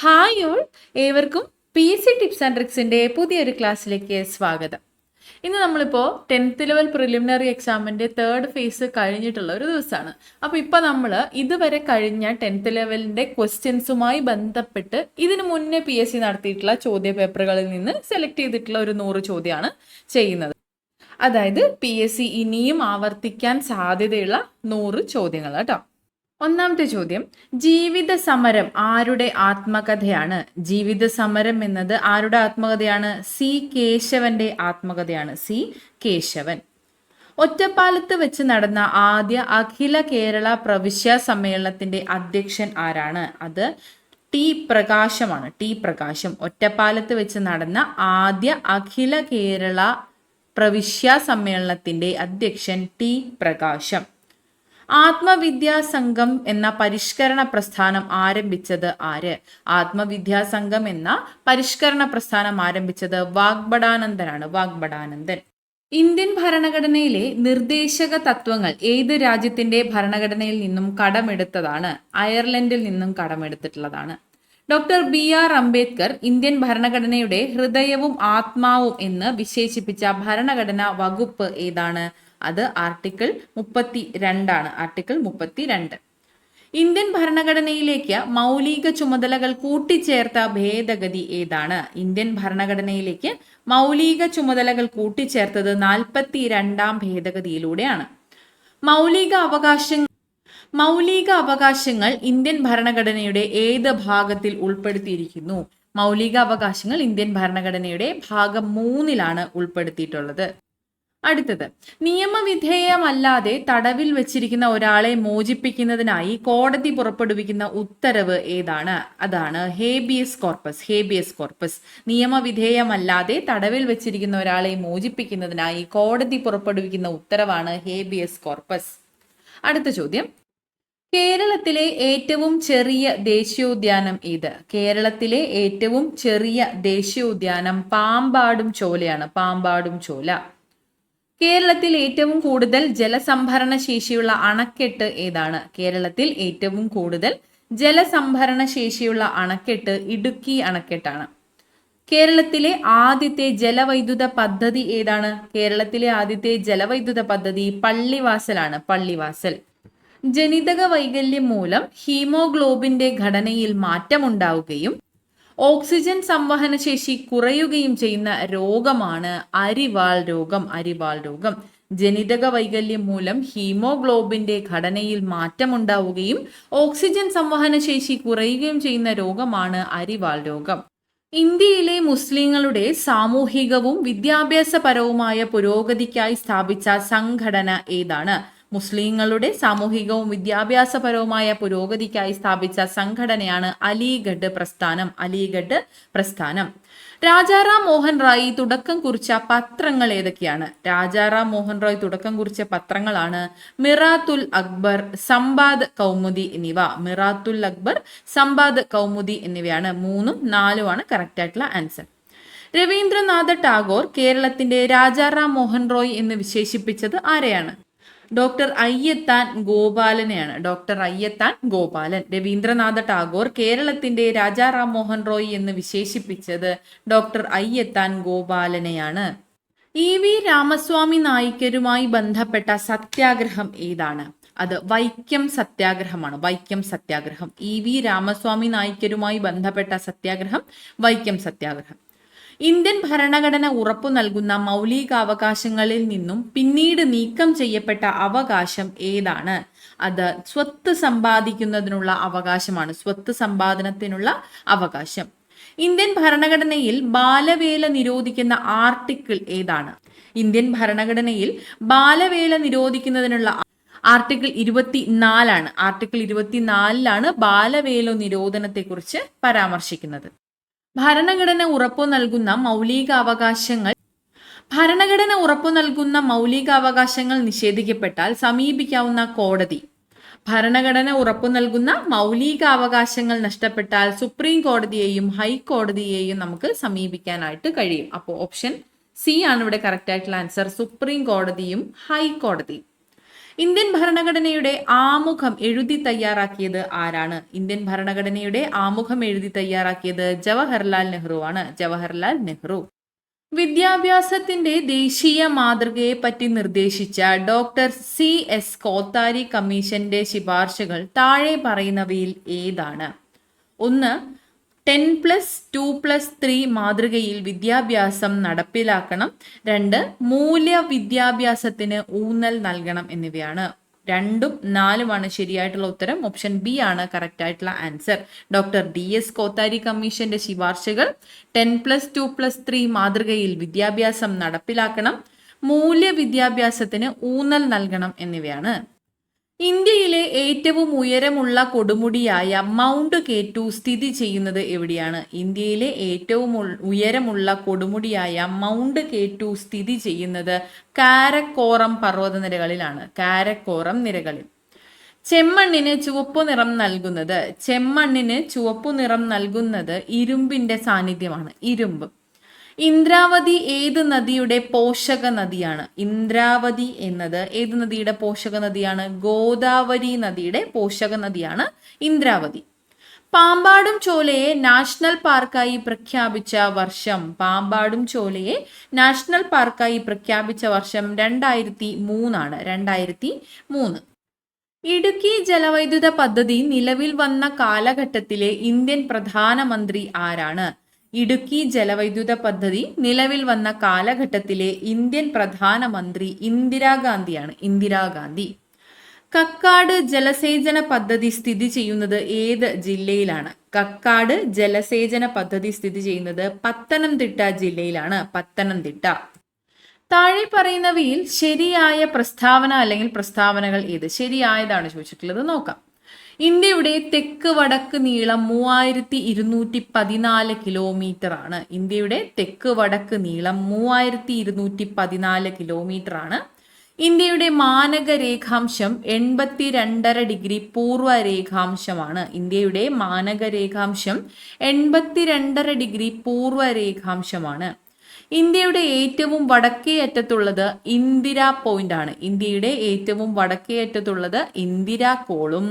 Hi all, ഏവർക്കും PC tips and ട്രിക്സിൻ്റെ പുതിയൊരു ക്ലാസ്സിലേക്ക് സ്വാഗതം. ഇന്ന് നമ്മളിപ്പോൾ 10th ലെവൽ പ്രിലിമിനറി എക്സാമിൻ്റെ തേർഡ് ഫേസ് കഴിഞ്ഞിട്ടുള്ള ഒരു ദിവസമാണ്. അപ്പോൾ ഇപ്പോൾ നമ്മൾ ഇതുവരെ കഴിഞ്ഞ 10th ലെവലിൻ്റെ ക്വസ്റ്റ്യൻസുമായി ബന്ധപ്പെട്ട് ഇതിനു മുന്നേ PSC നടത്തിയിട്ടുള്ള ചോദ്യ പേപ്പറുകളിൽ നിന്ന് സെലക്ട് ചെയ്തിട്ടുള്ള ഒരു 100 ചോദ്യമാണ് ചെയ്യുന്നത്. അതായത് PSC ഇനിയും ആവർത്തിക്കാൻ സാധ്യതയുള്ള 100 ചോദ്യങ്ങൾ കേട്ടോ. ഒന്നാമത്തെ ചോദ്യം, ജീവിത സമരം ആരുടെ ആത്മകഥയാണ്? ജീവിത സമരം എന്നത് ആരുടെ ആത്മകഥയാണ്? സി കേശവന്റെ ആത്മകഥയാണ്. സി കേശവൻ. ഒറ്റപ്പാലത്ത് വെച്ച് നടന്ന ആദ്യ അഖില കേരള പ്രവിശ്യ സമ്മേളനത്തിന്റെ അധ്യക്ഷൻ ആരാണ്? അത് ടി പ്രകാശമാണ്. ടി പ്രകാശം. ഒറ്റപ്പാലത്ത് വെച്ച് നടന്ന ആദ്യ അഖില കേരള പ്രവിശ്യ സമ്മേളനത്തിന്റെ അധ്യക്ഷൻ ടി പ്രകാശം. ആത്മവിദ്യാസംഘം എന്ന പരിഷ്കരണ പ്രസ്ഥാനം ആരംഭിച്ചത് ആര്? ആത്മവിദ്യാസംഘം എന്ന പരിഷ്കരണ പ്രസ്ഥാനം ആരംഭിച്ചത് വാഗ്ഭടാനന്ദനാണ്. വാഗ്ഭടാനന്ദൻ. ഇന്ത്യൻ ഭരണഘടനയിലെ നിർദ്ദേശക തത്വങ്ങൾ ഏത് രാജ്യത്തിന്റെ ഭരണഘടനയിൽ നിന്നും കടമെടുത്തതാണ്? അയർലൻഡിൽ നിന്നും കടമെടുത്തിട്ടുള്ളതാണ്. ഡോക്ടർ BR അംബേദ്കർ ഇന്ത്യൻ ഭരണഘടനയുടെ ഹൃദയവും ആത്മാവും എന്ന് വിശേഷിപ്പിച്ച ഭരണഘടനാ വകുപ്പ് ഏതാണ്? അത് ആർട്ടിക്കിൾ 32 ആണ്. ആർട്ടിക്കിൾ 32. ഇന്ത്യൻ ഭരണഘടനയിലേക്ക് മൗലിക ചുമതലകൾ കൂട്ടിച്ചേർത്ത ഭേദഗതി ഏതാണ്? ഇന്ത്യൻ ഭരണഘടനയിലേക്ക് മൗലിക ചുമതലകൾ കൂട്ടിച്ചേർത്തത് 42ാം ഭേദഗതിയിലൂടെയാണ്. മൗലിക അവകാശങ്ങൾ ഇന്ത്യൻ ഭരണഘടനയുടെ ഏത് ഭാഗത്തിൽ ഉൾപ്പെടുത്തിയിരിക്കുന്നു? മൗലിക അവകാശങ്ങൾ ഇന്ത്യൻ ഭരണഘടനയുടെ ഭാഗം 3ലാണ് ഉൾപ്പെടുത്തിയിട്ടുള്ളത്. അടുത്തത്, നിയമവിധേയമല്ലാതെ തടവിൽ വെച്ചിരിക്കുന്ന ഒരാളെ മോചിപ്പിക്കുന്നതിനായി കോടതി പുറപ്പെടുവിക്കുന്ന ഉത്തരവ് ഏതാണ്? അതാണ് ഹേബിയസ് കോർപ്പസ്. Habeas corpus. നിയമവിധേയമല്ലാതെ തടവിൽ വെച്ചിരിക്കുന്ന ഒരാളെ മോചിപ്പിക്കുന്നതിനായി കോടതി പുറപ്പെടുവിക്കുന്ന ഉത്തരവാണ് ഹേബിയസ് കോർപ്പസ്. അടുത്ത ചോദ്യം, കേരളത്തിലെ ഏറ്റവും ചെറിയ ദേശീയോദ്യാനം ഏത്? കേരളത്തിലെ ഏറ്റവും ചെറിയ ദേശീയോദ്യാനം പാമ്പാടും ചോലയാണ്. പാമ്പാടും ചോല. കേരളത്തിൽ ഏറ്റവും കൂടുതൽ ജലസംഭരണ ശേഷിയുള്ള അണക്കെട്ട് ഏതാണ്? കേരളത്തിൽ ഏറ്റവും കൂടുതൽ ജലസംഭരണ ശേഷിയുള്ള അണക്കെട്ട് ഇടുക്കി അണക്കെട്ടാണ്. കേരളത്തിലെ ആദ്യത്തെ ജലവൈദ്യുത പദ്ധതി ഏതാണ്? കേരളത്തിലെ ആദ്യത്തെ ജലവൈദ്യുത പദ്ധതി പള്ളിവാസലാണ്. പള്ളിവാസൽ. ജനിതക വൈകല്യം മൂലം ഹീമോഗ്ലോബിന്റെ ഘടനയിൽ മാറ്റമുണ്ടാവുകയും ഓക്സിജൻ സംവഹന ശേഷി കുറയുകയും ചെയ്യുന്ന രോഗമാണ് അരിവാൾ രോഗം. അരിവാൾ രോഗം. ജനിതക വൈകല്യം മൂലം ഹീമോഗ്ലോബിന്റെ ഘടനയിൽ മാറ്റമുണ്ടാവുകയും ഓക്സിജൻ സംവഹന ശേഷി കുറയുകയും ചെയ്യുന്ന രോഗമാണ് അരിവാൾ രോഗം. ഇന്ത്യയിലെ മുസ്ലിങ്ങളുടെ സാമൂഹികവും വിദ്യാഭ്യാസപരവുമായ പുരോഗതിക്കായി സ്ഥാപിച്ച സംഘടന ഏതാണ്? മുസ്ലിങ്ങളുടെ സാമൂഹികവും വിദ്യാഭ്യാസപരവുമായ പുരോഗതിക്കായി സ്ഥാപിച്ച സംഘടനയാണ് അലിഗഡ് പ്രസ്ഥാനം. അലിഗഡ് പ്രസ്ഥാനം. രാജാറാം മോഹൻ റായ് തുടക്കം കുറിച്ച പത്രങ്ങൾ ഏതൊക്കെയാണ്? രാജാറാം മോഹൻ റായ് തുടക്കം കുറിച്ച പത്രങ്ങളാണ് മിറാത്തുൽ അക്ബർ, സംബാദ് കൗമുദി എന്നിവ. മിറാത്തുൽ അക്ബർ, സംബാദ് കൗമുദി എന്നിവയാണ്. 3ഉം 4ഉമാണ് കറക്റ്റ് ആയിട്ടുള്ള ആൻസർ. രവീന്ദ്രനാഥ ടാഗോർ കേരളത്തിന്റെ രാജാറാം മോഹൻ റോയ് എന്ന് വിശേഷിപ്പിച്ചത് ആരെയാണ്? ഡോക്ടർ അയ്യത്താൻ ഗോപാലനെയാണ്. ഡോക്ടർ അയ്യത്താൻ ഗോപാലൻ. രവീന്ദ്രനാഥ ടാഗോർ കേരളത്തിന്റെ രാജാറാം മോഹൻ റോയ് എന്ന് വിശേഷിപ്പിച്ചത് ഡോക്ടർ അയ്യത്താൻ ഗോപാലനെയാണ്. EV രാമസ്വാമി നായിക്കരുമായി ബന്ധപ്പെട്ട സത്യാഗ്രഹം ഏതാണ്? അത് വൈക്കം സത്യാഗ്രഹമാണ്. വൈക്കം സത്യാഗ്രഹം. EV രാമസ്വാമി നായിക്കരുമായി ബന്ധപ്പെട്ട സത്യാഗ്രഹം വൈക്കം സത്യാഗ്രഹം. ഇന്ത്യൻ ഭരണഘടന ഉറപ്പു നൽകുന്ന മൗലികാവകാശങ്ങളിൽ നിന്നും പിന്നീട് നീക്കം ചെയ്യപ്പെട്ട അവകാശം ഏതാണ്? അത് സ്വത്ത് സമ്പാദിക്കുന്നതിനുള്ള അവകാശമാണ്. സ്വത്ത് സമ്പാദനത്തിനുള്ള അവകാശം. ഇന്ത്യൻ ഭരണഘടനയിൽ ബാലവേല നിരോധിക്കുന്ന ആർട്ടിക്കിൾ ഏതാണ്? ഇന്ത്യൻ ഭരണഘടനയിൽ ബാലവേല നിരോധിക്കുന്നതിനുള്ള ആർട്ടിക്കിൾ 24 ആർട്ടിക്കിൾ 24 ബാലവേല നിരോധനത്തെക്കുറിച്ച് പരാമർശിക്കുന്നത്. ഭരണഘടന ഉറപ്പു നൽകുന്ന മൗലികാവകാശങ്ങൾ നിഷേധിക്കപ്പെട്ടാൽ സമീപിക്കാവുന്ന കോടതി. ഭരണഘടന ഉറപ്പു നൽകുന്ന മൗലികാവകാശങ്ങൾ നഷ്ടപ്പെട്ടാൽ സുപ്രീം കോടതിയെയും ഹൈക്കോടതിയെയും നമുക്ക് സമീപിക്കാനായിട്ട് കഴിയും. അപ്പോൾ ഓപ്ഷൻ C ആണ് ഇവിടെ കറക്റ്റ് ആയിട്ടുള്ള ആൻസർ. സുപ്രീം കോടതിയും ഹൈക്കോടതിയും. ഇന്ത്യൻ ഭരണഘടനയുടെ ആമുഖം എഴുതി തയ്യാറാക്കിയത് ആരാണ്? ഇന്ത്യൻ ഭരണഘടനയുടെ ആമുഖം എഴുതി തയ്യാറാക്കിയത് ജവഹർലാൽ നെഹ്റു ആണ്. ജവഹർലാൽ നെഹ്റു. വിദ്യാഭ്യാസത്തിന്റെ ദേശീയ മാതൃകയെ പറ്റി നിർദ്ദേശിച്ച ഡോക്ടർ CS കോത്താരി കമ്മീഷന്റെ ശുപാർശകൾ താഴെ പറയുന്നവയിൽ ഏതാണ്? 1. 10+2+3 മാതൃകയിൽ വിദ്യാഭ്യാസം നടപ്പിലാക്കണം. 2. മൂല്യ വിദ്യാഭ്യാസത്തിന് ഊന്നൽ നൽകണം എന്നിവയാണ്. 2ഉം 4ഉമാണ് ശരിയായിട്ടുള്ള ഉത്തരം. ഓപ്ഷൻ ബി ആണ് കറക്റ്റ് ആയിട്ടുള്ള ആൻസർ. ഡോക്ടർ DS കോത്താരി കമ്മീഷന്റെ ശുപാർശകൾ 10+2+3 മാതൃകയിൽ വിദ്യാഭ്യാസം നടപ്പിലാക്കണം, മൂല്യ വിദ്യാഭ്യാസത്തിന് ഊന്നൽ നൽകണം എന്നിവയാണ്. ഇന്ത്യയിലെ ഏറ്റവും ഉയരമുള്ള കൊടുമുടിയായ മൗണ്ട് K2 സ്ഥിതി ചെയ്യുന്നത് എവിടെയാണ്? ഇന്ത്യയിലെ ഏറ്റവും ഉയരമുള്ള കൊടുമുടിയായ മൗണ്ട് K2 സ്ഥിതി ചെയ്യുന്നത് കാരക്കോറം പർവ്വതനിരകളിലാണ്. കാരക്കോറം നിരകളിൽ. ചെമ്മണ്ണിന് ചുവപ്പു നിറം നൽകുന്നത് ഇരുമ്പിന്റെ സാന്നിധ്യമാണ്. ഇരുമ്പ്. ഇന്ദ്രാവതി ഏത് നദിയുടെ പോഷക നദിയാണ്? ഇന്ദ്രാവതി എന്നത് ഏത് നദിയുടെ പോഷക നദിയാണ്? ഗോദാവരി നദിയുടെ പോഷക നദിയാണ് ഇന്ദ്രാവതി. പാമ്പാടും ചോലയെ നാഷണൽ പാർക്കായി പ്രഖ്യാപിച്ച വർഷം? പാമ്പാടും ചോലയെ നാഷണൽ പാർക്കായി പ്രഖ്യാപിച്ച വർഷം 2003 ആണ്. 2003. ഇടുക്കി ജലവൈദ്യുത പദ്ധതി നിലവിൽ വന്ന കാലഘട്ടത്തിലെ ഇന്ത്യൻ പ്രധാനമന്ത്രി ആരാണ്? ഇടുക്കി ജലവൈദ്യുത പദ്ധതി നിലവിൽ വന്ന കാലഘട്ടത്തിലെ ഇന്ത്യൻ പ്രധാനമന്ത്രി ഇന്ദിരാഗാന്ധിയാണ്. ഇന്ദിരാഗാന്ധി. കക്കാട് ജലസേചന പദ്ധതി സ്ഥിതി ചെയ്യുന്നത് ഏത് ജില്ലയിലാണ്? കക്കാട് ജലസേചന പദ്ധതി സ്ഥിതി ചെയ്യുന്നത് പത്തനംതിട്ട ജില്ലയിലാണ്. പത്തനംതിട്ട. താഴെ പറയുന്നവയിൽ ശരിയായ പ്രസ്താവന അല്ലെങ്കിൽ പ്രസ്താവനകൾ ഏത്? ശരിയായതാണ് ചോദിച്ചിട്ടുള്ളത്. നോക്കാം. ഇന്ത്യയുടെ തെക്ക് വടക്ക് നീളം 3214 കിലോമീറ്റർ ആണ്. ഇന്ത്യയുടെ തെക്ക് വടക്ക് നീളം 3214 കിലോമീറ്റർ ആണ്. ഇന്ത്യയുടെ മാനക രേഖാംശം 82.5 ഡിഗ്രി പൂർവ്വ രേഖാംശമാണ്. ഇന്ത്യയുടെ മാനക രേഖാംശം 82.5 ഡിഗ്രി പൂർവ്വ രേഖാംശമാണ്. ഇന്ത്യയുടെ ഏറ്റവും വടക്കേ അറ്റത്തുള്ളത് ഇന്ദിരാ പോയിന്റ് ആണ്. ഇന്ത്യയുടെ ഏറ്റവും വടക്കേ അറ്റത്തുള്ളത് ഇന്ദിരാ കോളും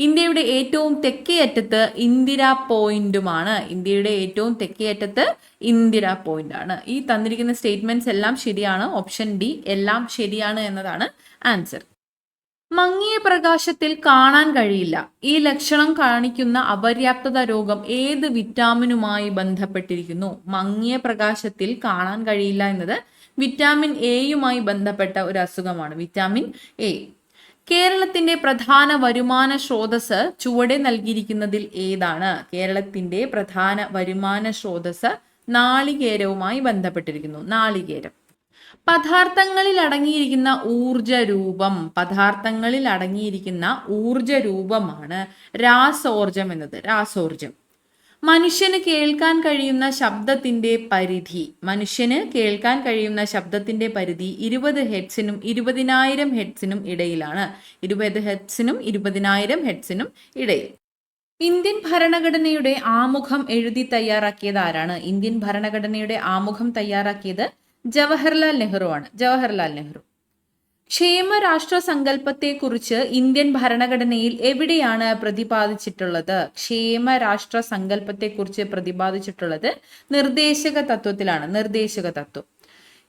ഇന്ത്യയുടെ ഏറ്റവും തെക്കേ അറ്റത്ത് ഇന്ദിരാ പോയിന്റുമാണ്. ഇന്ത്യയുടെ ഏറ്റവും തെക്കേ അറ്റത്ത് ഇന്ദിരാ പോയിന്റ് ആണ്. ഈ തന്നിരിക്കുന്ന സ്റ്റേറ്റ്മെന്റ്സ് എല്ലാം ശരിയാണ്. ഓപ്ഷൻ ഡി എല്ലാം ശരിയാണ് എന്നതാണ് ആൻസർ. മങ്ങിയ പ്രകാശത്തിൽ കാണാൻ കഴിയില്ല. ഈ ലക്ഷണം കാണിക്കുന്ന അപര്യാപ്തത രോഗം ഏത് വിറ്റാമിനുമായി ബന്ധപ്പെട്ടിരിക്കുന്നു? മങ്ങിയ പ്രകാശത്തിൽ കാണാൻ കഴിയില്ല എന്നത് വിറ്റാമിൻ എയുമായി ബന്ധപ്പെട്ട ഒരു അസുഖമാണ്. Vitamin A. കേരളത്തിന്റെ പ്രധാന വരുമാന സ്രോതസ് ചുവടെ നൽകിയിരിക്കുന്നതിൽ ഏതാണ്? കേരളത്തിന്റെ പ്രധാന വരുമാന സ്രോതസ് നാളികേരവുമായി ബന്ധപ്പെട്ടിരിക്കുന്നു. നാളികേരം. പദാർത്ഥങ്ങളിൽ അടങ്ങിയിരിക്കുന്ന ഊർജ രൂപമാണ് രാസോർജം എന്നത്. രാസോർജം. മനുഷ്യന് കേൾക്കാൻ കഴിയുന്ന ശബ്ദത്തിന്റെ പരിധി 20 ഹെർട്സിനും 20,000 ഹെർട്സിനും ഇടയിലാണ്. 20 ഹെർട്സിനും 20,000 ഹെർട്സിനും ഇടയിൽ. ഇന്ത്യൻ ഭരണഘടനയുടെ ആമുഖം എഴുതി തയ്യാറാക്കിയത് ആരാണ്? ഇന്ത്യൻ ഭരണഘടനയുടെ ആമുഖം തയ്യാറാക്കിയത് ജവഹർലാൽ നെഹ്റു ആണ്. ജവഹർലാൽ നെഹ്റു. ക്ഷേമരാഷ്ട്ര സങ്കല്പത്തെക്കുറിച്ച് ഇന്ത്യൻ ഭരണഘടനയിൽ എവിടെയാണ് പ്രതിപാദിച്ചിട്ടുള്ളത്? ക്ഷേമരാഷ്ട്ര സങ്കല്പത്തെക്കുറിച്ച് പ്രതിപാദിച്ചിട്ടുള്ളത് നിർദ്ദേശക തത്വത്തിലാണ്. നിർദ്ദേശക തത്വം.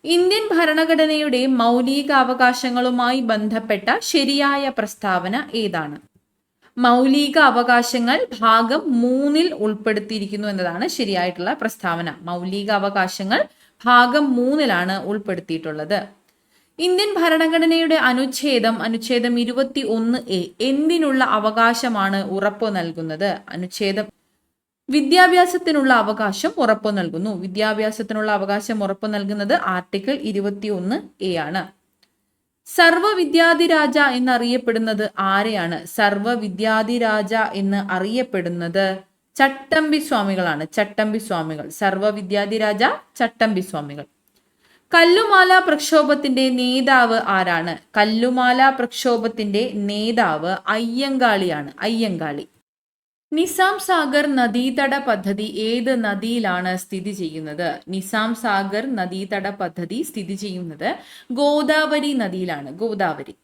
ഇന്ത്യൻ ഭരണഘടനയുടെ മൗലികാവകാശങ്ങളുമായി ബന്ധപ്പെട്ട ശരിയായ പ്രസ്താവന ഏതാണ്? മൗലിക അവകാശങ്ങൾ ഭാഗം 3 ഉൾപ്പെടുത്തിയിരിക്കുന്നു എന്നതാണ് ശരിയായിട്ടുള്ള പ്രസ്താവന. മൗലിക അവകാശങ്ങൾ ഭാഗം 3 ഉൾപ്പെടുത്തിയിട്ടുള്ളത്. ഇന്ത്യൻ ഭരണഘടനയുടെ അനുച്ഛേദം 21A എന്തിനുള്ള അവകാശമാണ് ഉറപ്പു നൽകുന്നത്? അനുച്ഛേദം വിദ്യാഭ്യാസത്തിനുള്ള അവകാശം ഉറപ്പു നൽകുന്നു. വിദ്യാഭ്യാസത്തിനുള്ള അവകാശം ഉറപ്പു നൽകുന്നത് ആർട്ടിക്കിൾ 21A ആണ്. സർവവിദ്യാധിരാജ എന്നറിയപ്പെടുന്നത് ആരെയാണ്? സർവവിദ്യാധിരാജ എന്ന് അറിയപ്പെടുന്നത് ചട്ടമ്പി സ്വാമികളാണ്. ചട്ടമ്പി സ്വാമികൾ. സർവവിദ്യാധിരാജ ചട്ടമ്പി സ്വാമികൾ. കല്ലുമാല പ്രക്ഷോഭത്തിന്റെ നേതാവ് ആരാണ്? കല്ലുമാല പ്രക്ഷോഭത്തിന്റെ നേതാവ് അയ്യങ്കാളിയാണ്. അയ്യങ്കാളി. നിസാം സാഗർ നദീതട പദ്ധതി ഏത് നദിയിലാണ് സ്ഥിതി ചെയ്യുന്നത്? നിസാം സാഗർ നദീതട പദ്ധതി സ്ഥിതി ചെയ്യുന്നത് ഗോദാവരി നദിയിലാണ്. ഗോദാവരി.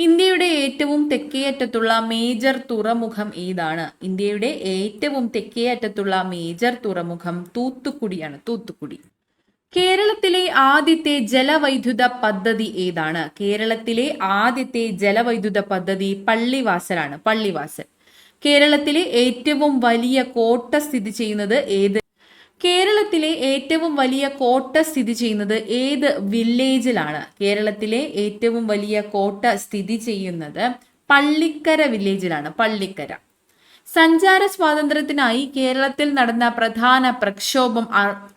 ഇന്ത്യയുടെ ഏറ്റവും തെക്കേ അറ്റത്തുള്ള മേജർ തുറമുഖം ഏതാണ്? ഇന്ത്യയുടെ ഏറ്റവും തെക്കേ അറ്റത്തുള്ള മേജർ തുറമുഖം തൂത്തുക്കുടിയാണ്, തൂത്തുക്കുടി. കേരളത്തിലെ ആദ്യത്തെ ജലവൈദ്യുത പദ്ധതി ഏതാണ്? കേരളത്തിലെ ആദ്യത്തെ ജലവൈദ്യുത പദ്ധതി പള്ളിവാസലാണ്, പള്ളിവാസൽ. കേരളത്തിലെ ഏറ്റവും വലിയ കോട്ട സ്ഥിതി ചെയ്യുന്നത് ഏത്? കേരളത്തിലെ ഏറ്റവും വലിയ കോട്ട സ്ഥിതി ചെയ്യുന്നത് ഏത് വില്ലേജിലാണ്? കേരളത്തിലെ ഏറ്റവും വലിയ കോട്ട സ്ഥിതി ചെയ്യുന്നത് പള്ളിക്കര വില്ലേജിലാണ്, പള്ളിക്കര. സഞ്ചാര സ്വാതന്ത്ര്യത്തിനായി കേരളത്തിൽ നടന്ന പ്രധാന പ്രക്ഷോഭം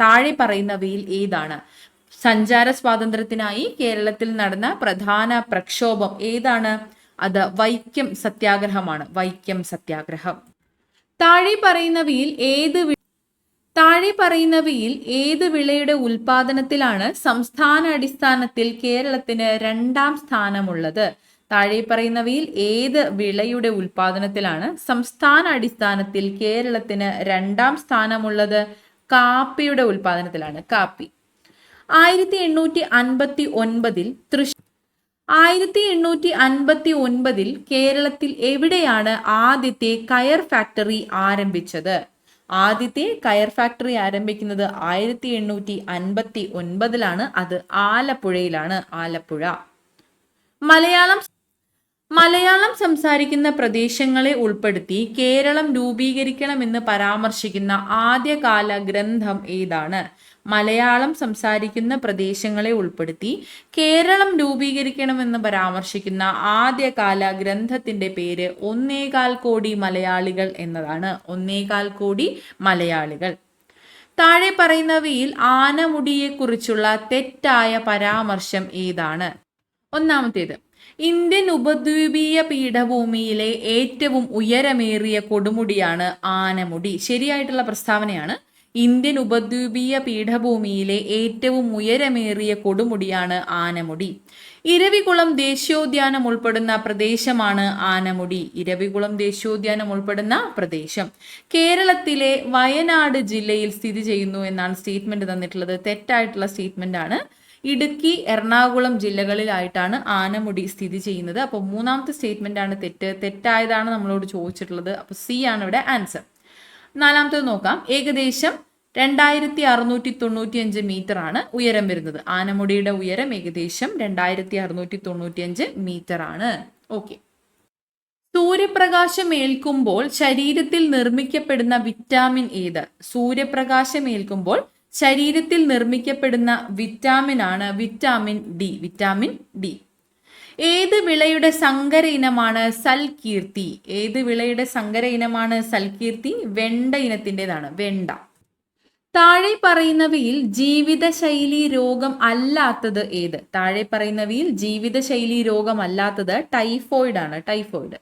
താഴെ പറയുന്നവയിൽ ഏതാണ്? സഞ്ചാര സ്വാതന്ത്ര്യത്തിനായി കേരളത്തിൽ നടന്ന പ്രധാന പ്രക്ഷോഭം ഏതാണ്? അത് വൈക്കം സത്യാഗ്രഹമാണ്, വൈക്കം സത്യാഗ്രഹം. താഴെ പറയുന്നവയിൽ ഏത് വിളയുടെ ഉൽപാദനത്തിലാണ് സംസ്ഥാന അടിസ്ഥാനത്തിൽ കേരളത്തിന് 2ാം സ്ഥാനമുള്ളത്? താഴെ പറയുന്നവയിൽ ഏത് വിളയുടെ ഉൽപാദനത്തിലാണ് സംസ്ഥാന അടിസ്ഥാനത്തിൽ കേരളത്തിന് 2ാം സ്ഥാനമുള്ളത്? കാപ്പിയുടെ ഉൽപാദനത്തിലാണ്, കാപ്പി. 1859 കേരളത്തിൽ എവിടെയാണ് ആദ്യത്തെ കയർ ഫാക്ടറി ആരംഭിച്ചത്? ആദ്യത്തെ കയർ ഫാക്ടറി ആരംഭിക്കുന്നത് 1859 അത് ആലപ്പുഴയിലാണ്, ആലപ്പുഴ. മലയാളം സംസാരിക്കുന്ന പ്രദേശങ്ങളെ ഉൾപ്പെടുത്തി കേരളം രൂപീകരിക്കണമെന്ന് പരാമർശിക്കുന്ന ആദ്യകാല ഗ്രന്ഥം ഏതാണ്? മലയാളം സംസാരിക്കുന്ന പ്രദേശങ്ങളെ ഉൾപ്പെടുത്തി കേരളം രൂപീകരിക്കണമെന്ന് പരാമർശിക്കുന്ന ആദ്യകാല ഗ്രന്ഥത്തിന്റെ പേര് 1.25 കോടി മലയാളികൾ എന്നതാണ്, 1.25 കോടി മലയാളികൾ. താഴെ പറയുന്നവയിൽ ആനമുടിയെക്കുറിച്ചുള്ള തെറ്റായ പരാമർശം ഏതാണ്? ഒന്നാമത്തേത്, ഇന്ത്യൻ ഉപദ്വീപീയ പീഠഭൂമിയിലെ ഏറ്റവും ഉയരമേറിയ കൊടുമുടിയാണ് ആനമുടി. ശരിയായിട്ടുള്ള പ്രസ്താവനയാണ്. ഇന്ത്യൻ ഉപദ്വീപീയ പീഠഭൂമിയിലെ ഏറ്റവും ഉയരമേറിയ കൊടുമുടിയാണ് ആനമുടി. ഇരവികുളം ദേശീയോദ്യാനം ഉൾപ്പെടുന്ന പ്രദേശമാണ് ആനമുടി. ഇരവികുളം ദേശീയോദ്യാനം ഉൾപ്പെടുന്ന പ്രദേശം കേരളത്തിലെ വയനാട് ജില്ലയിൽ സ്ഥിതി ചെയ്യുന്നു എന്നാണ് സ്റ്റേറ്റ്മെന്റ് തന്നിട്ടുള്ളത്. തെറ്റായിട്ടുള്ള സ്റ്റേറ്റ്മെന്റ് ആണ്. ഇടുക്കി, എറണാകുളം ജില്ലകളിലായിട്ടാണ് ആനമുടി സ്ഥിതി ചെയ്യുന്നത്. അപ്പോൾ 3ാമത്തെ സ്റ്റേറ്റ്മെന്റ് ആണ് തെറ്റായതാണ് നമ്മളോട് ചോദിച്ചിട്ടുള്ളത്. അപ്പോൾ സി ആണ് ഇവിടെ ആൻസർ. 4ാമത്തേത് നോക്കാം. ഏകദേശം 2695 മീറ്റർ ആണ് ഉയരം വരുന്നത്. ആനമുടിയുടെ ഉയരം ഏകദേശം 2695 മീറ്റർ ആണ്. ഓക്കെ. സൂര്യപ്രകാശം ഏൽക്കുമ്പോൾ ശരീരത്തിൽ നിർമ്മിക്കപ്പെടുന്ന വിറ്റാമിൻ ഏത്? സൂര്യപ്രകാശം ഏൽക്കുമ്പോൾ ശരീരത്തിൽ നിർമ്മിക്കപ്പെടുന്ന വിറ്റാമിൻ ആണ് വിറ്റാമിൻ ഡി, വിറ്റാമിൻ ഡി. ഏത് വിളയുടെ സങ്കര ഇനമാണ് സൽകീർത്തി? ഏത് വിളയുടെ സങ്കര ഇനമാണ് സൽകീർത്തി? വെണ്ട ഇനത്തിൻ്റെതാണ്, വെണ്ട. താഴെ പറയുന്നവയിൽ ജീവിതശൈലി രോഗം അല്ലാത്തത് ഏത്? താഴെ പറയുന്നവയിൽ ജീവിതശൈലി രോഗം അല്ലാത്തത് ടൈഫോയിഡ് ആണ്, ടൈഫോയിഡ്.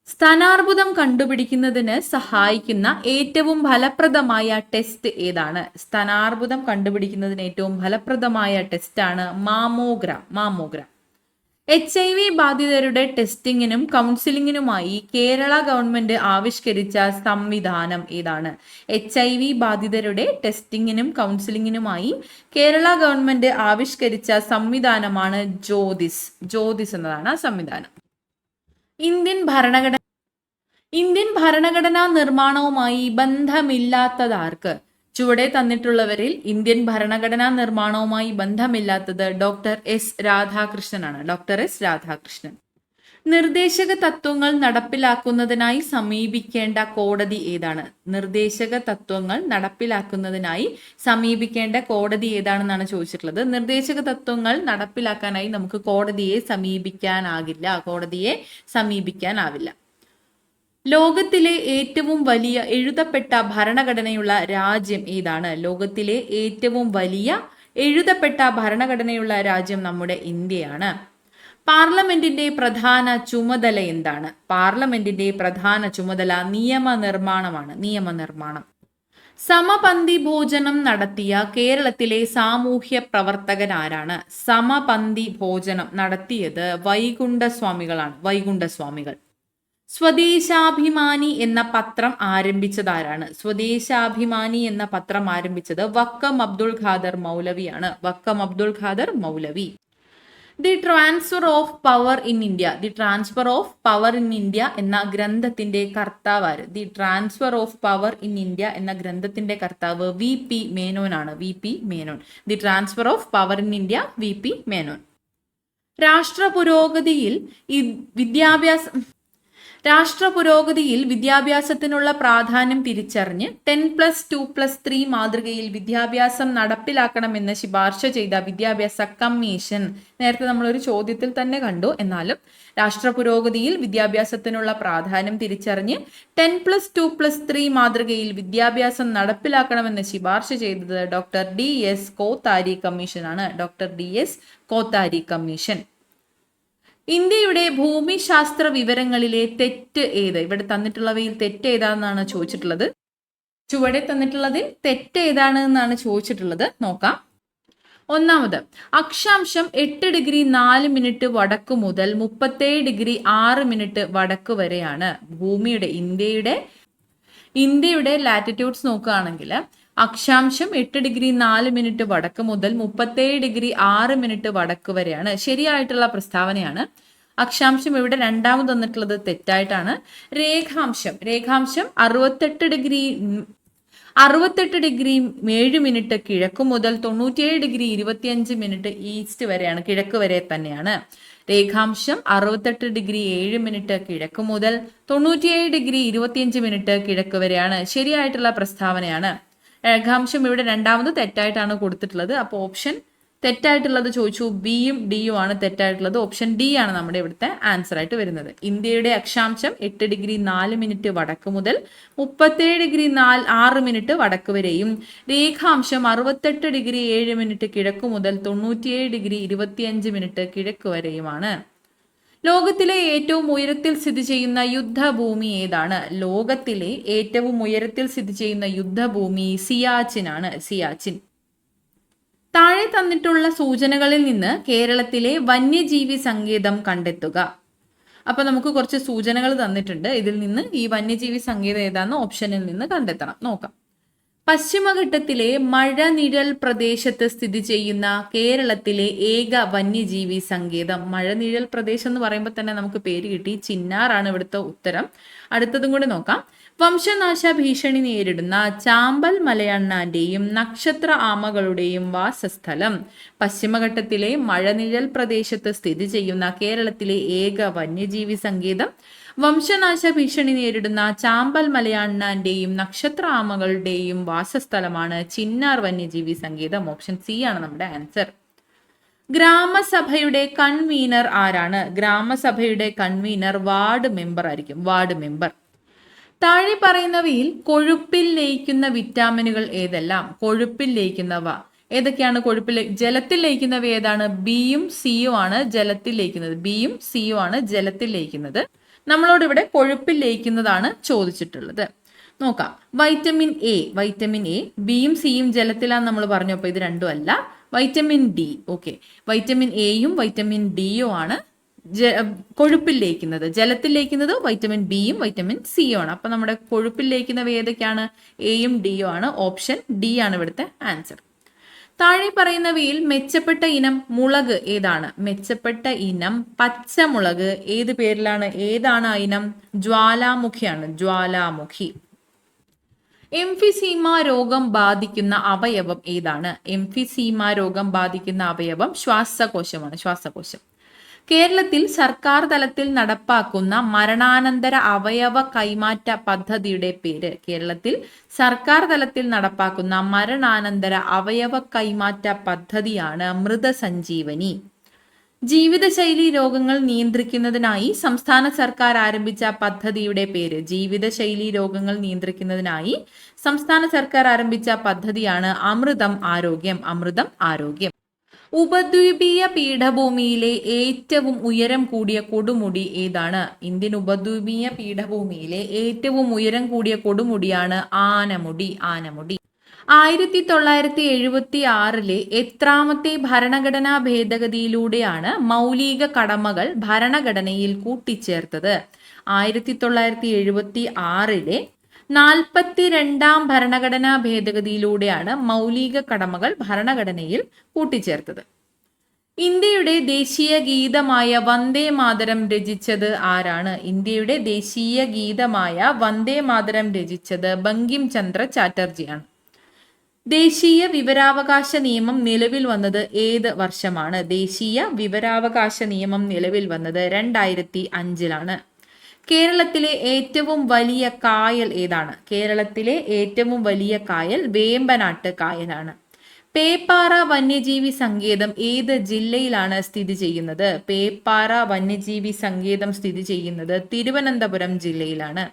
സ്തനാർബുദം കണ്ടുപിടിക്കുന്നതിന് സഹായിക്കുന്ന ഏറ്റവും ഫലപ്രദമായ ടെസ്റ്റ് ഏതാണ്? സ്തനാർബുദം കണ്ടുപിടിക്കുന്നതിന് ഏറ്റവും ഫലപ്രദമായ ടെസ്റ്റാണ് മാമോഗ്രാം. HIV ബാധിതരുടെ ടെസ്റ്റിങ്ങിനും കൗൺസിലിങ്ങിനുമായി കേരള ഗവൺമെന്റ് ആവിഷ്കരിച്ച സംവിധാനം ഏതാണ്? HIV ബാധിതരുടെ ടെസ്റ്റിങ്ങിനും കൗൺസിലിങ്ങിനുമായി കേരള ഗവൺമെന്റ് ആവിഷ്കരിച്ച സംവിധാനമാണ് ജ്യോതിസ് എന്നതാണ് ആ സംവിധാനം. ഇന്ത്യൻ ഭരണഘടനാ നിർമ്മാണവുമായി ബന്ധമില്ലാത്തതാർക്ക്? ചുവടെ തന്നിട്ടുള്ളവരിൽ ഇന്ത്യൻ ഭരണഘടനാ നിർമ്മാണവുമായി ബന്ധമില്ലാത്തത് ഡോക്ടർ എസ് രാധാകൃഷ്ണനാണ്, ഡോക്ടർ എസ് രാധാകൃഷ്ണൻ. നിർദ്ദേശക തത്വങ്ങൾ നടപ്പിലാക്കുന്നതിനായി സമീപിക്കേണ്ട കോടതി ഏതാണ്? നിർദ്ദേശക തത്വങ്ങൾ നടപ്പിലാക്കുന്നതിനായി സമീപിക്കേണ്ട കോടതി ഏതാണെന്നാണ് ചോദിച്ചിട്ടുള്ളത്. നിർദ്ദേശക തത്വങ്ങൾ നടപ്പിലാക്കാനായി നമുക്ക് കോടതിയെ സമീപിക്കാനാവില്ല. ലോകത്തിലെ ഏറ്റവും വലിയ എഴുതപ്പെട്ട ഭരണഘടനയുള്ള രാജ്യം ഏതാണ്? ലോകത്തിലെ ഏറ്റവും വലിയ എഴുതപ്പെട്ട ഭരണഘടനയുള്ള രാജ്യം നമ്മുടെ ഇന്ത്യയാണ്. പാർലമെന്റിന്റെ പ്രധാന ചുമതല എന്താണ്? പാർലമെന്റിന്റെ പ്രധാന ചുമതല നിയമനിർമ്മാണമാണ്, നിയമനിർമ്മാണം. സമപന്തി ഭോജനം നടത്തിയ കേരളത്തിലെ സാമൂഹ്യ പ്രവർത്തകൻ ആരാണ്? സമപന്തി ഭോജനം നടത്തിയത് വൈകുണ്ഠസ്വാമികളാണ്, വൈകുണ്ഠസ്വാമികൾ. സ്വദേശാഭിമാനി എന്ന പത്രം ആരംഭിച്ചതാരാണ്? സ്വദേശാഭിമാനി എന്ന പത്രം ആരംഭിച്ചത് വക്കം അബ്ദുൾ ഖാദർ മൗലവിയാണ്, Vakkom Abdul Khader Maulavi. The transfer of power in India, the transfer of power in India എന്ന ഗ്രന്ഥത്തിന്റെ കർത്താവ് ആര്? The transfer of power in India എന്ന ഗ്രന്ഥത്തിന്റെ കർത്താവ് വി പി മേനോൻ ആണ്. V P Menon. The transfer of power in India, V P Menon. രാഷ്ട്ര പുരോഗതിയിൽ വിദ്യാഭ്യാസത്തിനുള്ള പ്രാധാന്യം തിരിച്ചറിഞ്ഞ് 10+2+3 മാതൃകയിൽ വിദ്യാഭ്യാസം നടപ്പിലാക്കണമെന്ന് ശുപാർശ ചെയ്ത വിദ്യാഭ്യാസ കമ്മീഷൻ. നേരത്തെ നമ്മളൊരു ചോദ്യത്തിൽ തന്നെ കണ്ടു. എന്നാലും രാഷ്ട്ര പുരോഗതിയിൽ വിദ്യാഭ്യാസത്തിനുള്ള പ്രാധാന്യം തിരിച്ചറിഞ്ഞ് 10+2+3 മാതൃകയിൽ വിദ്യാഭ്യാസം നടപ്പിലാക്കണമെന്ന് ശുപാർശ ചെയ്തത് ഡോക്ടർ DS കോത്താരി കമ്മീഷനാണ്. Doctor DS Kothari commission. ഇന്ത്യയുടെ ഭൂമിശാസ്ത്ര വിവരങ്ങളിലെ തെറ്റ് ഏത്? ഇവിടെ തന്നിട്ടുള്ളവയിൽ തെറ്റ് ഏതാണെന്നാണ് ചോദിച്ചിട്ടുള്ളത്. ചുവടെ തന്നിട്ടുള്ളതിൽ തെറ്റ് ഏതാണ് എന്നാണ് ചോദിച്ചിട്ടുള്ളത്. നോക്കാം. ഒന്നാമത്, അക്ഷാംശം 8 ഡിഗ്രി 4 മിനിറ്റ് വടക്ക് മുതൽ 37 ഡിഗ്രി 6 മിനിറ്റ് വടക്ക് വരെയാണ്. ഇന്ത്യയുടെ ലാറ്റിറ്റ്യൂഡ്സ് നോക്കുകയാണെങ്കിൽ അക്ഷാംശം 8 ഡിഗ്രി 4 മിനിറ്റ് വടക്ക് മുതൽ 37 ഡിഗ്രി 6 മിനിറ്റ് വടക്ക് വരെയാണ്. ശരിയായിട്ടുള്ള പ്രസ്താവനയാണ്. അക്ഷാംശം ഇവിടെ രണ്ടാമത് തന്നിട്ടുള്ളത് തെറ്റായിട്ടാണ്. രേഖാംശം 68 ഡിഗ്രി 7 മിനിറ്റ് കിഴക്ക് മുതൽ 97 ഡിഗ്രി 25 മിനിറ്റ് ഈസ്റ്റ് വരെയാണ്, കിഴക്ക് വരെ തന്നെയാണ്. രേഖാംശം 68 ഡിഗ്രി 7 മിനിറ്റ് കിഴക്ക് മുതൽ 97 ഡിഗ്രി 25 മിനിറ്റ് കിഴക്ക് വരെയാണ്. ശരിയായിട്ടുള്ള പ്രസ്താവനയാണ്. രേഖാംശം ഇവിടെ രണ്ടാമത് തെറ്റായിട്ടാണ് കൊടുത്തിട്ടുള്ളത്. അപ്പോൾ ഓപ്ഷൻ തെറ്റായിട്ടുള്ളത് ചോദിച്ചു, ബിയും ഡിയും ആണ് തെറ്റായിട്ടുള്ളത്. ഓപ്ഷൻ ഡി ആണ് നമ്മുടെ ഇവിടുത്തെ ആൻസർ ആയിട്ട് വരുന്നത്. ഇന്ത്യയുടെ അക്ഷാംശം 8 ഡിഗ്രി 4 മിനിറ്റ് വടക്ക് മുതൽ 37 ഡിഗ്രി 6 മിനിറ്റ് വടക്ക് വരെയും രേഖാംശം 68 ഡിഗ്രി 7 മിനിറ്റ് കിഴക്ക് മുതൽ 97 ഡിഗ്രി 25 മിനിറ്റ് കിഴക്ക് വരെയുമാണ്. ലോകത്തിലെ ഏറ്റവും ഉയരത്തിൽ സ്ഥിതി ചെയ്യുന്ന യുദ്ധഭൂമി ഏതാണ്? ലോകത്തിലെ ഏറ്റവും ഉയരത്തിൽ സ്ഥിതി ചെയ്യുന്ന യുദ്ധഭൂമി സിയാച്ചിൻ ആണ്. സിയാച്ചിൻ. താഴെ തന്നിട്ടുള്ള സൂചനകളിൽ നിന്ന് കേരളത്തിലെ വന്യജീവി സങ്കേതം കണ്ടെത്തുക. അപ്പൊ നമുക്ക് കുറച്ച് സൂചനകൾ തന്നിട്ടുണ്ട്. ഇതിൽ നിന്ന് ഈ വന്യജീവി സങ്കേതം ഏതാന്ന് ഓപ്ഷനിൽ നിന്ന് കണ്ടെത്തണം. നോക്കാം. പശ്ചിമഘട്ടത്തിലെ മഴനിഴൽ പ്രദേശത്ത് സ്ഥിതി ചെയ്യുന്ന കേരളത്തിലെ ഏക വന്യജീവി സങ്കേതം. മഴനിഴൽ പ്രദേശം എന്ന് പറയുമ്പോൾ തന്നെ നമുക്ക് പേര് കിട്ടി. ചിന്നാറാണ് ഇവിടുത്തെ ഉത്തരം. അടുത്തതും കൂടി നോക്കാം. വംശനാശ ഭീഷണി നേരിടുന്ന ചാമ്പൽ മലയണ്ണാന്റെയും നക്ഷത്ര ആമകളുടെയും വാസസ്ഥലം. പശ്ചിമഘട്ടത്തിലെ മഴനിഴൽ പ്രദേശത്ത് സ്ഥിതി ചെയ്യുന്ന കേരളത്തിലെ ഏക വന്യജീവി സങ്കേതം വംശനാശ ഭീഷണി നേരിടുന്ന ചാമ്പൽ മലയണ്ണാന്റെയും നക്ഷത്ര ആമകളുടെയും വാസസ്ഥലമാണ് ചിന്നാർ വന്യജീവി സങ്കേതം. ഓപ്ഷൻ സി ആണ് നമ്മുടെ ആൻസർ. ഗ്രാമസഭയുടെ കൺവീനർ ആരാണ്? ഗ്രാമസഭയുടെ കൺവീനർ വാർഡ് മെമ്പർ ആയിരിക്കും. Ward member. താഴെ പറയുന്നവയിൽ കൊഴുപ്പിൽ ലയിക്കുന്ന വിറ്റാമിനുകൾ ഏതെല്ലാം? കൊഴുപ്പിൽ ലയിക്കുന്നവ ഏതൊക്കെയാണ്? ജലത്തിൽ ലയിക്കുന്നവ ഏതാണ്? ബിയും സിയും ആണ് ജലത്തിൽ ലയിക്കുന്നത്. ബിയും സിയും ആണ് ജലത്തിൽ ലയിക്കുന്നത്. നമ്മളോട് ഇവിടെ കൊഴുപ്പിൽ ലയിക്കുന്നതാണ് ചോദിച്ചിട്ടുള്ളത്. നോക്കാം. വൈറ്റമിൻ എ ബിയും സിയും ജലത്തിലാന്ന് നമ്മൾ പറഞ്ഞു. അപ്പൊ ഇത് രണ്ടും അല്ല. Vitamin D. ഓക്കെ, വൈറ്റമിൻ എയും വൈറ്റമിൻ ഡിയും ആണ് കൊഴുപ്പിൽ ലയിക്കുന്നത്. ജലത്തിൽ ലയിക്കുന്നത് വൈറ്റമിൻ ബിയും വൈറ്റമിൻ സിയും ആണ്. അപ്പൊ നമ്മുടെ കൊഴുപ്പിൽ ലയിക്കുന്നവ ഏതൊക്കെയാണ്? എയും ഡിയും ആണ്. ഓപ്ഷൻ ഡി ആണ് ഇവിടുത്തെ ആൻസർ. താഴെ പറയുന്നവയിൽ മെച്ചപ്പെട്ട ഇനം മുളക് ഏതാണ്? മെച്ചപ്പെട്ട ഇനം പച്ചമുളക് ഏത് പേരിലാണ്? ഏതാണ് ആ ഇനം? ജ്വാലാമുഖിയാണ്. ജ്വാലാമുഖി. എംഫിസീമ രോഗം ബാധിക്കുന്ന അവയവം ഏതാണ്? എംഫിസീമ രോഗം ബാധിക്കുന്ന അവയവം ശ്വാസകോശമാണ്. ശ്വാസകോശം. കേരളത്തിൽ സർക്കാർ തലത്തിൽ നടപ്പാക്കുന്ന മരണാനന്തര അവയവ കൈമാറ്റ പദ്ധതിയുടെ പേര്. കേരളത്തിൽ സർക്കാർ തലത്തിൽ നടപ്പാക്കുന്ന മരണാനന്തര അവയവ കൈമാറ്റ പദ്ധതിയാണ് മൃതസഞ്ജീവനി. ജീവിതശൈലി രോഗങ്ങൾ നിയന്ത്രിക്കുന്നതിനായി സംസ്ഥാന സർക്കാർ ആരംഭിച്ച പദ്ധതിയുടെ പേര്. ജീവിതശൈലി രോഗങ്ങൾ നിയന്ത്രിക്കുന്നതിനായി സംസ്ഥാന സർക്കാർ ആരംഭിച്ച പദ്ധതിയാണ് അമൃതം ആരോഗ്യം. അമൃതം ആരോഗ്യം. ഉപദ്വീപീയ പീഠഭൂമിയിലെ ഏറ്റവും ഉയരം കൂടിയ കൊടുമുടി ഏതാണ്? ഇന്ത്യൻ ഉപദ്വീപീയ പീഠഭൂമിയിലെ ഏറ്റവും ഉയരം കൂടിയ കൊടുമുടിയാണ് ആനമുടി. ആനമുടി. 1976 എത്രാമത്തെ ഭരണഘടനാ ഭേദഗതിയിലൂടെയാണ് മൗലിക കടമകൾ ഭരണഘടനയിൽ കൂട്ടിച്ചേർത്തത്? 1976 42ാം ഭരണഘടനാ ഭേദഗതിയിലൂടെയാണ് മൗലിക കടമകൾ ഭരണഘടനയിൽ കൂട്ടിച്ചേർത്തത്. ഇന്ത്യയുടെ ദേശീയ ഗീതമായ വന്ദേ മാതരം രചിച്ചത് ആരാണ്? ഇന്ത്യയുടെ ദേശീയ ഗീതമായ വന്ദേ മാതരം രചിച്ചത് ബങ്കിം ചന്ദ്ര ചാറ്റർജിയാണ്. ദേശീയ വിവരാവകാശ നിയമം നിലവിൽ വന്നത് ഏത് വർഷമാണ്? ദേശീയ വിവരാവകാശ നിയമം നിലവിൽ വന്നത് 2005 കേരളത്തിലെ ഏറ്റവും വലിയ കായൽ ഏതാണ്? കേരളത്തിലെ ഏറ്റവും വലിയ കായൽ വേമ്പനാട്ട് കായലാണ്. പേപ്പാറ വന്യജീവി സങ്കേതം ഏത് ജില്ലയിലാണ് സ്ഥിതി ചെയ്യുന്നത്? പേപ്പാറ വന്യജീവി സങ്കേതം സ്ഥിതി ചെയ്യുന്നത് തിരുവനന്തപുരം ജില്ലയിലാണ്.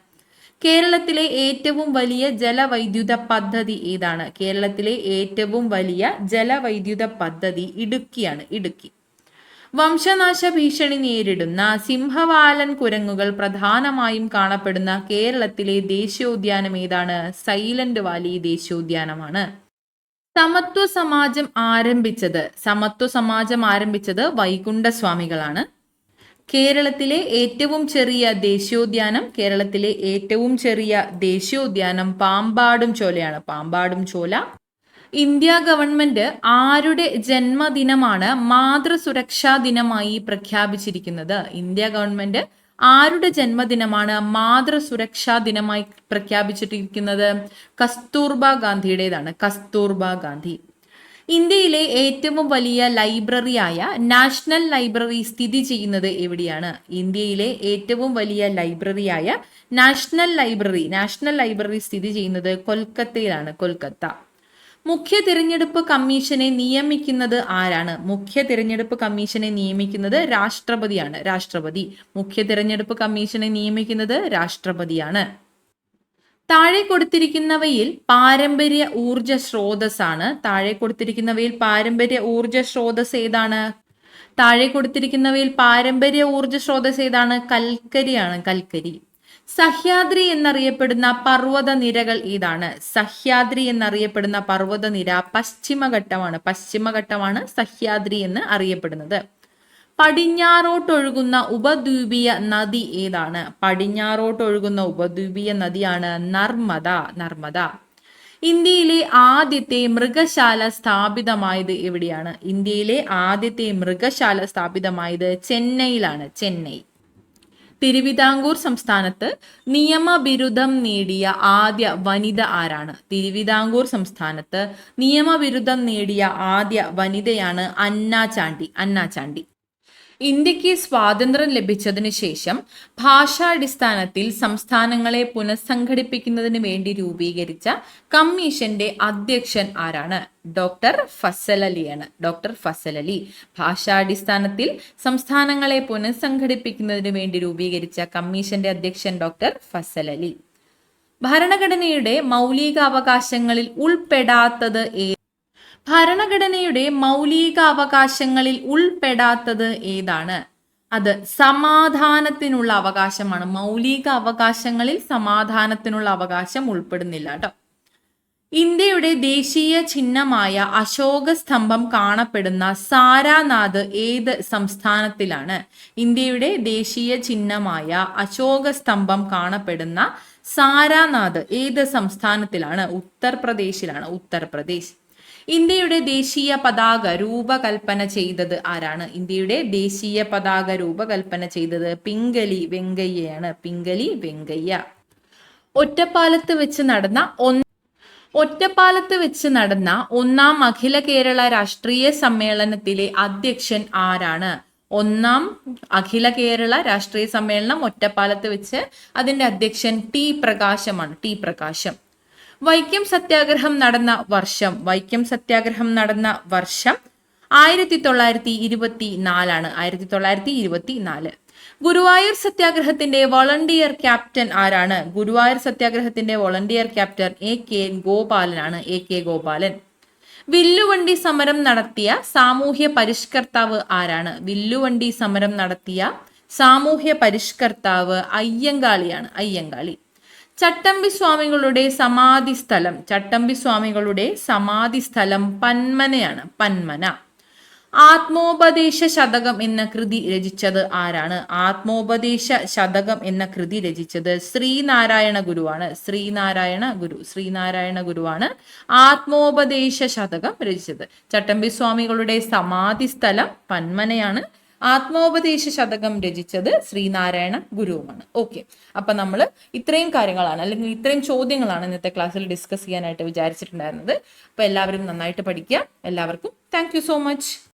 കേരളത്തിലെ ഏറ്റവും വലിയ ജലവൈദ്യുത പദ്ധതി ഏതാണ്? കേരളത്തിലെ ഏറ്റവും വലിയ ജലവൈദ്യുത പദ്ധതി ഇടുക്കിയാണ്, ഇടുക്കി. വംശനാശ ഭീഷണി നേരിടുന്ന സിംഹവാലൻ കുരങ്ങുകൾ പ്രധാനമായും കാണപ്പെടുന്ന കേരളത്തിലെ ദേശീയോദ്യാനം ഏതാണ്? സൈലന്റ് വാലി ദേശീയോദ്യാനമാണ്. സമത്വ സമാജം ആരംഭിച്ചത് വൈകുണ്ഠസ്വാമികളാണ്. കേരളത്തിലെ ഏറ്റവും ചെറിയ ദേശീയോദ്യാനം പാമ്പാടും ചോലയാണ്, പാമ്പാടും ചോല. ഇന്ത്യ ഗവൺമെന്റ് ആരുടെ ജന്മദിനമാണ് മാതൃസുരക്ഷാ ദിനമായി പ്രഖ്യാപിച്ചിരിക്കുന്നത്? ഇന്ത്യ ഗവൺമെന്റ് ആരുടെ ജന്മദിനമാണ് മാതൃസുരക്ഷാ ദിനമായി പ്രഖ്യാപിച്ചിരിക്കുന്നത്? കസ്തൂർബ ഗാന്ധിയുടേതാണ്, കസ്തൂർബ ഗാന്ധി. ഇന്ത്യയിലെ ഏറ്റവും വലിയ ലൈബ്രറിയായ നാഷണൽ ലൈബ്രറി സ്ഥിതി ചെയ്യുന്നത് എവിടെയാണ്? ഇന്ത്യയിലെ ഏറ്റവും വലിയ ലൈബ്രറിയായ നാഷണൽ ലൈബ്രറി സ്ഥിതി ചെയ്യുന്നത് കൊൽക്കത്തയിലാണ്, കൊൽക്കത്ത. മുഖ്യ തിരഞ്ഞെടുപ്പ് കമ്മീഷനെ നിയമിക്കുന്നത് ആരാണ്? മുഖ്യ തിരഞ്ഞെടുപ്പ് കമ്മീഷനെ നിയമിക്കുന്നത് രാഷ്ട്രപതിയാണ്, രാഷ്ട്രപതി. മുഖ്യ തിരഞ്ഞെടുപ്പ് കമ്മീഷനെ നിയമിക്കുന്നത് രാഷ്ട്രപതിയാണ്. താഴെ കൊടുത്തിരിക്കുന്നവയിൽ പാരമ്പര്യ ഊർജ സ്രോതസ്സാണ്. കൽക്കരിയാണ്, കൽക്കരി. സഹ്യാദ്രി എന്നറിയപ്പെടുന്ന പർവ്വത നിരകൾ ഏതാണ്? സഹ്യാദ്രി എന്നറിയപ്പെടുന്ന പർവ്വത നിര പശ്ചിമഘട്ടമാണ് സഹ്യാദ്രി എന്ന് അറിയപ്പെടുന്നത്. പടിഞ്ഞാറോട്ടൊഴുകുന്ന ഉപദ്വീപീയ നദി ഏതാണ്? പടിഞ്ഞാറോട്ടൊഴുകുന്ന ഉപദ്വീപീയ നദിയാണ് നർമ്മദ. ഇന്ത്യയിലെ ആദ്യത്തെ മൃഗശാല സ്ഥാപിതമായത് എവിടെയാണ്? ഇന്ത്യയിലെ ആദ്യത്തെ മൃഗശാല സ്ഥാപിതമായത് ചെന്നൈയിലാണ്, ചെന്നൈ. തിരുവിതാംകൂർ സംസ്ഥാനത്ത് നിയമബിരുദം നേടിയ ആദ്യ വനിത ആരാണ്? തിരുവിതാംകൂർ സംസ്ഥാനത്ത് നിയമബിരുദം നേടിയ ആദ്യ വനിതയാണ് അന്നാചാണ്ടി. ഇന്ത്യക്ക് സ്വാതന്ത്ര്യം ലഭിച്ചതിനു ശേഷം ഭാഷാടിസ്ഥാനത്തിൽ സംസ്ഥാനങ്ങളെ പുനഃസംഘടിപ്പിക്കുന്നതിന് വേണ്ടി രൂപീകരിച്ച കമ്മീഷന്റെ അധ്യക്ഷൻ ആരാണ്? ഡോക്ടർ ഫസൽ അലി. ഭാഷാടിസ്ഥാനത്തിൽ സംസ്ഥാനങ്ങളെ പുനഃസംഘടിപ്പിക്കുന്നതിന് വേണ്ടി രൂപീകരിച്ച കമ്മീഷന്റെ അധ്യക്ഷൻ ഡോക്ടർ ഫസൽ അലി. ഭരണഘടനയുടെ മൗലികാവകാശങ്ങളിൽ ഉൾപ്പെടാത്തത് ഏതാണ്? അത് സമാധാനത്തിനുള്ള അവകാശമാണ്. മൗലിക അവകാശങ്ങളിൽ സമാധാനത്തിനുള്ള അവകാശം ഉൾപ്പെടുന്നില്ല കേട്ടോ. ഇന്ത്യയുടെ ദേശീയ ചിഹ്നമായ അശോക സ്തംഭം കാണപ്പെടുന്ന സാരാനാഥ് ഏത് സംസ്ഥാനത്തിലാണ്? ഇന്ത്യയുടെ ദേശീയ ചിഹ്നമായ അശോക സ്തംഭം കാണപ്പെടുന്ന സാരാനാഥ് ഏത് സംസ്ഥാനത്തിലാണ്? ഉത്തർപ്രദേശിലാണ്, ഉത്തർപ്രദേശ്. ഇന്ത്യയുടെ ദേശീയ പതാക രൂപകൽപ്പന ചെയ്തത് ആരാണ്? ഇന്ത്യയുടെ ദേശീയ പതാക രൂപകൽപ്പന ചെയ്തത് പിംഗലി വെങ്കയ്യയാണ്, പിംഗലി വെങ്കയ്യ. ഒറ്റപ്പാലത്ത് വെച്ച് നടന്ന ഒന്നാം അഖില കേരള രാഷ്ട്രീയ സമ്മേളനത്തിലെ അധ്യക്ഷൻ ആരാണ്? ഒന്നാം അഖില കേരള രാഷ്ട്രീയ സമ്മേളനം ഒറ്റപ്പാലത്ത് വെച്ച് അതിന്റെ അധ്യക്ഷൻ ടി പ്രകാശമാണ്, ടി പ്രകാശം. വൈക്കം സത്യാഗ്രഹം നടന്ന വർഷം 1924. ഗുരുവായൂർ സത്യാഗ്രഹത്തിന്റെ വോളണ്ടിയർ ക്യാപ്റ്റൻ ആരാണ്? ഗുരുവായൂർ സത്യാഗ്രഹത്തിന്റെ വോളണ്ടിയർ ക്യാപ്റ്റൻ AK ഗോപാലനാണ്, AK ഗോപാലൻ. വില്ലുവണ്ടി സമരം നടത്തിയ സാമൂഹ്യ പരിഷ്കർത്താവ് ആരാണ്? വില്ലുവണ്ടി സമരം നടത്തിയ സാമൂഹ്യ പരിഷ്കർത്താവ് അയ്യങ്കാളിയാണ്, അയ്യങ്കാളി. ചട്ടമ്പി സ്വാമികളുടെ സമാധി സ്ഥലം പന്മനയാണ്, പന്മന. ആത്മോപദേശ ശതകം എന്ന കൃതി രചിച്ചത് ആരാണ്? ആത്മോപദേശ ശതകം എന്ന കൃതി രചിച്ചത് ശ്രീനാരായണ ഗുരുവാണ്. ശ്രീനാരായണ ഗുരുവാണ് ആത്മോപദേശ ശതകം രചിച്ചത്. ചട്ടമ്പി സ്വാമികളുടെ സമാധി സ്ഥലം പന്മനയാണ്. ആത്മോപദേശ ശതകം രചിച്ചത് ശ്രീനാരായണ ഗുരുവുമാണ്. ഓക്കെ, അപ്പൊ നമ്മൾ ഇത്രയും കാര്യങ്ങളാണ് അല്ലെങ്കിൽ ഇത്രയും ചോദ്യങ്ങളാണ് ഇന്നത്തെ ക്ലാസ്സിൽ ഡിസ്കസ് ചെയ്യാനായിട്ട് വിചാരിച്ചിട്ടുണ്ടായിരുന്നത്. അപ്പൊ എല്ലാവരും നന്നായിട്ട് പഠിക്കുക. എല്ലാവർക്കും താങ്ക് യു സോ മച്ച്.